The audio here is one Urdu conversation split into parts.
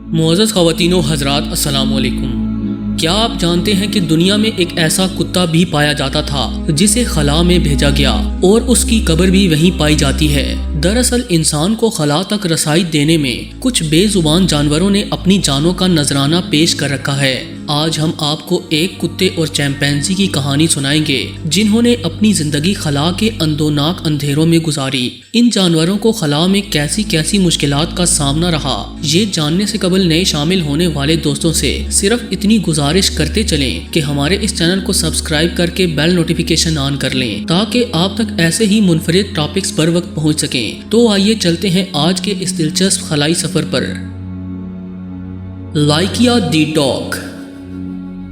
معزز خواتین و حضرات، السلام علیکم۔ کیا آپ جانتے ہیں کہ دنیا میں ایک ایسا کتا بھی پایا جاتا تھا جسے خلا میں بھیجا گیا اور اس کی قبر بھی وہیں پائی جاتی ہے؟ دراصل انسان کو خلا تک رسائی دینے میں کچھ بے زبان جانوروں نے اپنی جانوں کا نذرانہ پیش کر رکھا ہے۔ آج ہم آپ کو ایک کتے اور چمپینزی کی کہانی سنائیں گے جنہوں نے اپنی زندگی خلا کے اندوناک اندھیروں میں گزاری۔ ان جانوروں کو خلا میں کیسی کیسی مشکلات کا سامنا رہا، یہ جاننے سے قبل نئے شامل ہونے والے دوستوں سے صرف اتنی گزارش کرتے چلیں کہ ہمارے اس چینل کو سبسکرائب کر کے بیل نوٹیفیکیشن آن کر لیں تاکہ آپ تک ایسے ہی منفرد ٹاپکس پر وقت پہنچ سکیں۔ تو آئیے چلتے ہیں آج کے اس دلچسپ خلائی سفر پر۔ لائکیا دی ڈاگ۔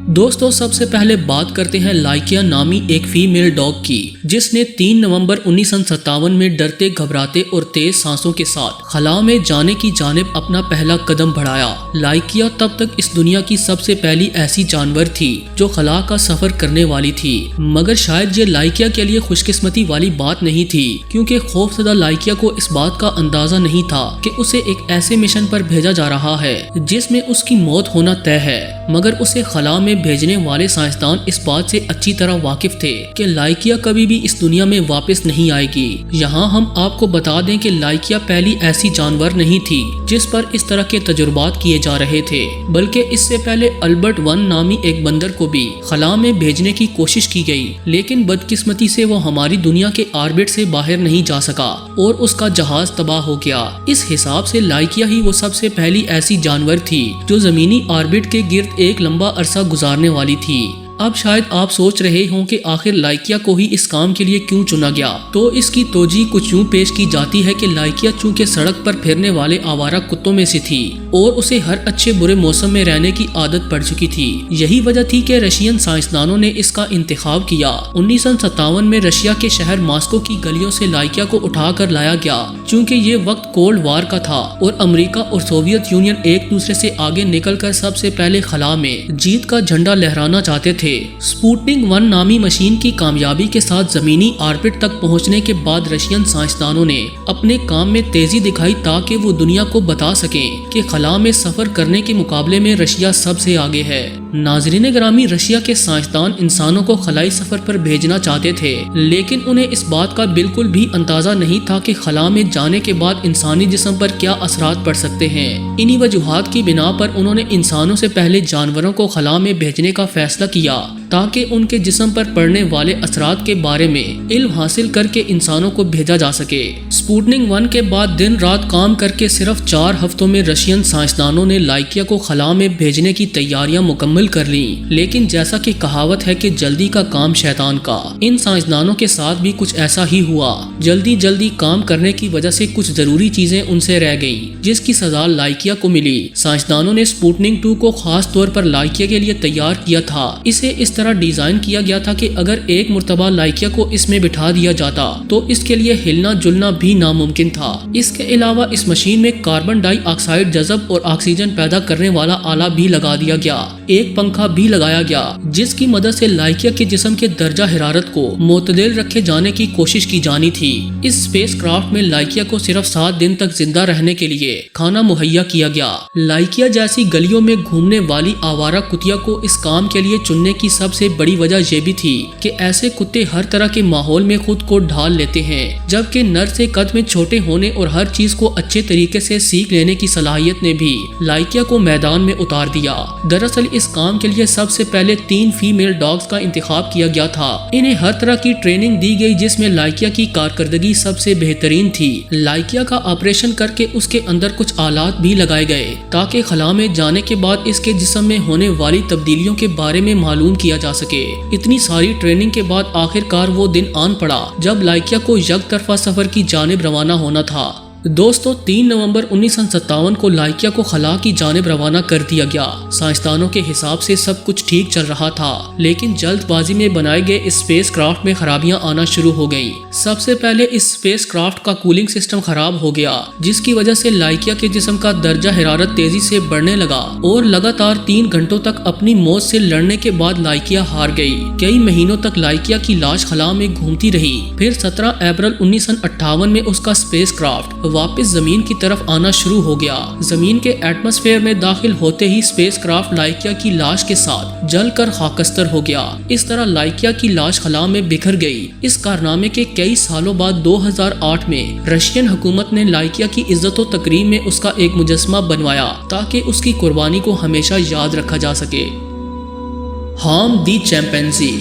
دوستو، سب سے پہلے بات کرتے ہیں لائکیا نامی ایک فیمیل ڈاگ کی، جس نے 3 نومبر 1957 میں ڈرتے گھبراتے اور تیز سانسوں کے ساتھ خلا میں جانے کی جانب اپنا پہلا قدم بڑھایا۔ لائکیا تب تک اس دنیا کی سب سے پہلی ایسی جانور تھی جو خلا کا سفر کرنے والی تھی، مگر شاید یہ لائکیا کے لیے خوش قسمتی والی بات نہیں تھی، کیونکہ خوفزدہ لائکیا کو اس بات کا اندازہ نہیں تھا کہ اسے ایک ایسے مشن پر بھیجا جا رہا ہے جس میں اس کی موت ہونا طے ہے۔ مگر اسے خلا میں بھیجنے والے سائنسدان اس بات سے اچھی طرح واقف تھے کہ لائکیا کبھی بھی اس دنیا میں واپس نہیں آئے گی۔ یہاں ہم آپ کو بتا دیں کہ لائکیا پہلی ایسی جانور نہیں تھی جس پر اس طرح کے تجربات کیے جا رہے تھے، بلکہ اس سے پہلے البرٹ 1 نامی ایک بندر کو بھی خلا میں بھیجنے کی کوشش کی گئی، لیکن بدقسمتی سے وہ ہماری دنیا کے آربٹ سے باہر نہیں جا سکا اور اس کا جہاز تباہ ہو گیا۔ اس حساب سے لائکیا ہی وہ سب سے پہلی ایسی جانور تھی جو زمینی آربٹ کے گرد ایک لمبا عرصہ گزارنے والی تھی۔ اب شاید آپ سوچ رہے ہوں کہ آخر لائکیا کو ہی اس کام کے لیے کیوں چنا گیا، تو اس کی توجیہ کچھ یوں پیش کی جاتی ہے کہ لائکیا چونکہ سڑک پر پھرنے والے آوارہ کتوں میں سے تھی اور اسے ہر اچھے برے موسم میں رہنے کی عادت پڑ چکی تھی۔ یہی وجہ تھی کہ رشین سائنسدانوں نے اس کا انتخاب کیا۔ 1957 میں رشیا کے شہر ماسکو کی گلیوں سے لائکیا کو اٹھا کر لایا گیا، چونکہ یہ وقت کولڈ وار کا تھا اور امریکہ اور سوویت یونین ایک دوسرے سے آگے نکل کر سب سے پہلے خلا میں جیت کا جھنڈا لہرانا چاہتے تھے۔ سپوٹنک 1 نامی مشین کی کامیابی کے ساتھ زمینی آربٹ تک پہنچنے کے بعد رشین سائنسدانوں نے اپنے کام میں تیزی دکھائی تاکہ وہ دنیا کو بتا سکیں کہ خلا میں سفر کرنے کے مقابلے میں رشیا سب سے آگے ہے۔ ناظرین گرامی، رشیا کے سائنسدان انسانوں کو خلائی سفر پر بھیجنا چاہتے تھے، لیکن انہیں اس بات کا بالکل بھی اندازہ نہیں تھا کہ خلا میں جانے کے بعد انسانی جسم پر کیا اثرات پڑ سکتے ہیں۔ انہی وجوہات کی بنا پر انہوں نے انسانوں سے پہلے جانوروں کو خلا میں بھیجنے کا فیصلہ کیا تاکہ ان کے جسم پر پڑنے والے اثرات کے بارے میں علم حاصل کر کے انسانوں کو بھیجا جا سکے۔ سپوٹنک 1 کے بعد دن رات کام کر کے صرف 4 ہفتوں میں رشین سائنسدانوں نے لائکیا کو خلا میں بھیجنے کی تیاریاں مکمل کر لیں، لیکن جیسا کہ کہاوت ہے کہ جلدی کا کام شیطان کا، ان سائنسدانوں کے ساتھ بھی کچھ ایسا ہی ہوا۔ جلدی کام کرنے کی وجہ سے کچھ ضروری چیزیں ان سے رہ گئیں، جس کی سزا لائکیا کو ملی۔ سائنسدانوں نے سپوٹنک 2 کو خاص طور پر لائکیا کے لیے تیار کیا تھا۔ اسے اس طرح ڈیزائن کیا گیا تھا کہ اگر ایک مرتبہ لائکیا کو اس میں بٹھا دیا جاتا تو اس کے لیے ہلنا جلنا بھی ناممکن تھا۔ اس کے علاوہ اس مشین میں کاربن ڈائی آکسائیڈ جذب اور آکسیجن پیدا کرنے والا آلہ بھی لگا دیا گیا۔ ایک پنکھا بھی لگایا گیا جس کی مدد سے لائکیا کے جسم کے درجہ حرارت کو معتدل رکھے جانے کی کوشش کی جانی تھی۔ اس اسپیس کرافٹ میں لائکیا کو صرف 7 دن تک زندہ رہنے کے لیے کھانا مہیا کیا گیا۔ لائکیا جیسی گلیوں میں گھومنے والی آوارہ کتیا کو اس کام کے لیے چننے کی سب سے بڑی وجہ یہ بھی تھی کہ ایسے کتے ہر طرح کے ماحول میں خود کو ڈھال لیتے ہیں، جبکہ نر سے قد میں چھوٹے ہونے اور ہر چیز کو اچھے طریقے سے سیکھ لینے کی صلاحیت نے بھی لائکیا کو میدان میں اتار دیا۔ دراصل اس کام کے لیے سب سے پہلے 3 فیمیل ڈاگز کا انتخاب کیا گیا تھا۔ انہیں ہر طرح کی ٹریننگ دی گئی جس میں لائکیا کی کارکردگی سب سے بہترین تھی۔ لائکیا کا آپریشن کر کے اس کے اندر کچھ آلات بھی لگائے گئے تاکہ خلا میں جانے کے بعد اس کے جسم میں ہونے والی تبدیلیوں کے بارے میں معلوم کیا جا سکے۔ اتنی ساری ٹریننگ کے بعد آخر کار وہ دن آن پڑا جب لائکیا کو یک طرفہ سفر کی جانب روانہ ہونا تھا۔ دوستو، 3 نومبر 1957 کو لائکیا کو خلا کی جانب روانہ کر دیا گیا۔ سائنسدانوں کے حساب سے سب کچھ ٹھیک چل رہا تھا، لیکن جلد بازی میں بنائے گئے اس اسپیس کرافٹ میں خرابیاں آنا شروع ہو گئیں۔ سب سے پہلے اس اسپیس کرافٹ کا کولنگ سسٹم خراب ہو گیا، جس کی وجہ سے لائکیا کے جسم کا درجہ حرارت تیزی سے بڑھنے لگا اور لگاتار 3 گھنٹوں تک اپنی موت سے لڑنے کے بعد لائکیا ہار گئی۔ کئی مہینوں تک لائکیا کی لاش خلا میں گھومتی رہی۔ پھر 17 اپریل 1958 میں اس کا اسپیس کرافٹ واپس زمین کی طرف آنا شروع ہو گیا۔ زمین کے ایٹماسفیئر میں داخل ہوتے ہی اسپیس کرافٹ لائکیا کی لاش کے ساتھ جل کر خاکستر ہو گیا۔ اس طرح لائکیا کی لاش خلا میں بکھر گئی۔ اس کارنامے کے کئی سالوں بعد 2008 میں رشین حکومت نے لائکیا کی عزت و تکریم میں اس کا ایک مجسمہ بنوایا تاکہ اس کی قربانی کو ہمیشہ یاد رکھا جا سکے۔ ہام دی چمپینزی۔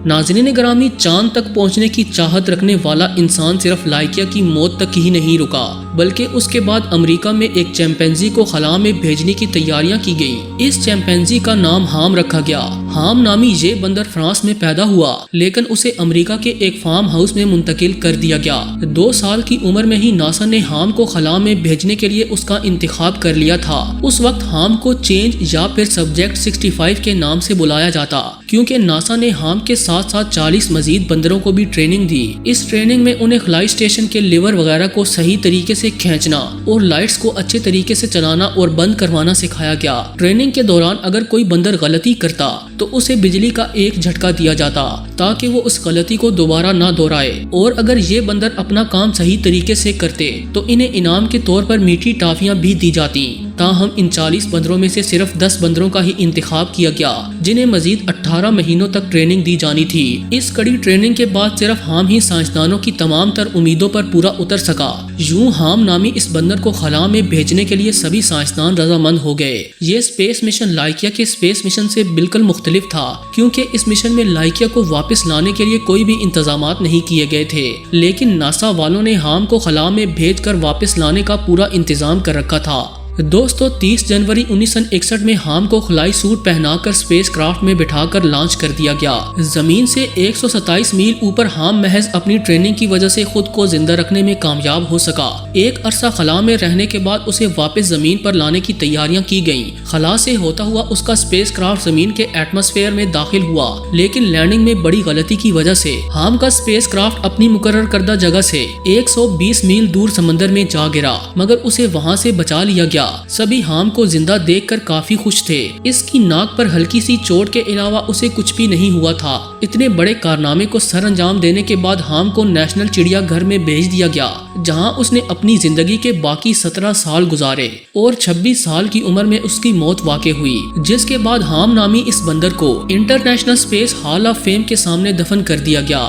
ناظرین گرامی، چاند تک پہنچنے کی چاہت رکھنے والا انسان صرف لائکیا کی موت تک ہی نہیں رکا، بلکہ اس کے بعد امریکہ میں ایک چمپینزی کو خلا میں بھیجنے کی تیاریاں کی گئیں۔ اس چمپینزی کا نام ہام رکھا گیا۔ ہام نامی یہ بندر فرانس میں پیدا ہوا، لیکن اسے امریکہ کے ایک فارم ہاؤس میں منتقل کر دیا گیا۔ 2 سال کی عمر میں ہی ناسا نے ہام کو خلا میں بھیجنے کے لیے اس کا انتخاب کر لیا تھا۔ اس وقت ہام کو چینج یا پھر سبجیکٹ 65 کے نام سے بلایا جاتا، کیونکہ ناسا نے ہام کے ساتھ 40 مزید بندروں کو بھی ٹریننگ دی۔ اس ٹریننگ میں انہیں خلائی اسٹیشن کے لیور وغیرہ کو صحیح طریقے سے کھینچنا اور لائٹس کو اچھے طریقے سے چلانا اور بند کروانا سکھایا گیا۔ ٹریننگ کے دوران اگر کوئی بندر غلطی کرتا تو اسے بجلی کا ایک جھٹکا دیا جاتا تاکہ وہ اس غلطی کو دوبارہ نہ دہرائے، اور اگر یہ بندر اپنا کام صحیح طریقے سے کرتے تو انہیں انعام کے طور پر میٹھی ٹافیاں بھی دی جاتی۔ تاہم ان 40 بندروں میں سے صرف 10 بندروں کا ہی انتخاب کیا گیا، جنہیں مزید 18 مہینوں تک ٹریننگ دی جانی تھی۔ اس کڑی ٹریننگ کے بعد صرف ہام ہی سائنسدانوں کی تمام تر امیدوں پر پورا اتر سکا۔ یوں ہام نامی اس بندر کو خلا میں بھیجنے کے لیے سبھی سائنسدان رضامند ہو گئے۔ یہ اسپیس مشن لائکیا کے اسپیس مشن سے بالکل مختلف تھا، کیونکہ اس مشن میں لائکیا کو واپس لانے کے لیے کوئی بھی انتظامات نہیں کیے گئے تھے، لیکن ناسا والوں نے ہام کو خلا میں بھیج کر واپس لانے کا پورا انتظام کر رکھا تھا۔ دوستو، 30 جنوری 1961 میں ہام کو خلائی سوٹ پہنا کر اسپیس کرافٹ میں بٹھا کر لانچ کر دیا گیا۔ زمین سے 127 میل اوپر ہام محض اپنی ٹریننگ کی وجہ سے خود کو زندہ رکھنے میں کامیاب ہو سکا۔ ایک عرصہ خلا میں رہنے کے بعد اسے واپس زمین پر لانے کی تیاریاں کی گئیں۔ خلا سے ہوتا ہوا اس کا اسپیس کرافٹ زمین کے ایٹماسفیئر میں داخل ہوا، لیکن لینڈنگ میں بڑی غلطی کی وجہ سے ہام کا اسپیس کرافٹ اپنی مقرر کردہ جگہ سے 120 میل دور سمندر میں جا گرا، مگر اسے وہاں سے بچا لیا گیا۔ سبھی ہام کو زندہ دیکھ کر کافی خوش تھے۔ اس کی ناک پر ہلکی سی چوٹ کے علاوہ اسے کچھ بھی نہیں ہوا تھا۔ اتنے بڑے کارنامے کو سر انجام دینے کے بعد ہام کو نیشنل چڑیا گھر میں بھیج دیا گیا، جہاں اس نے اپنی زندگی کے باقی 17 سال گزارے اور 26 سال کی عمر میں اس کی موت واقع ہوئی، جس کے بعد ہام نامی اس بندر کو international space hall of fame کے سامنے دفن کر دیا گیا۔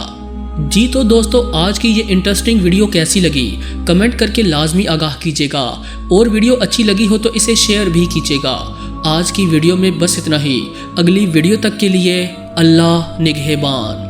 جی تو دوستو، آج کی یہ انٹرسٹنگ ویڈیو کیسی لگی کمنٹ کر کے لازمی آگاہ کیجیے گا، اور ویڈیو اچھی لگی ہو تو اسے شیئر بھی کیجیے گا۔ آج کی ویڈیو میں بس اتنا ہی۔ اگلی ویڈیو تک کے لیے اللہ نگہبان۔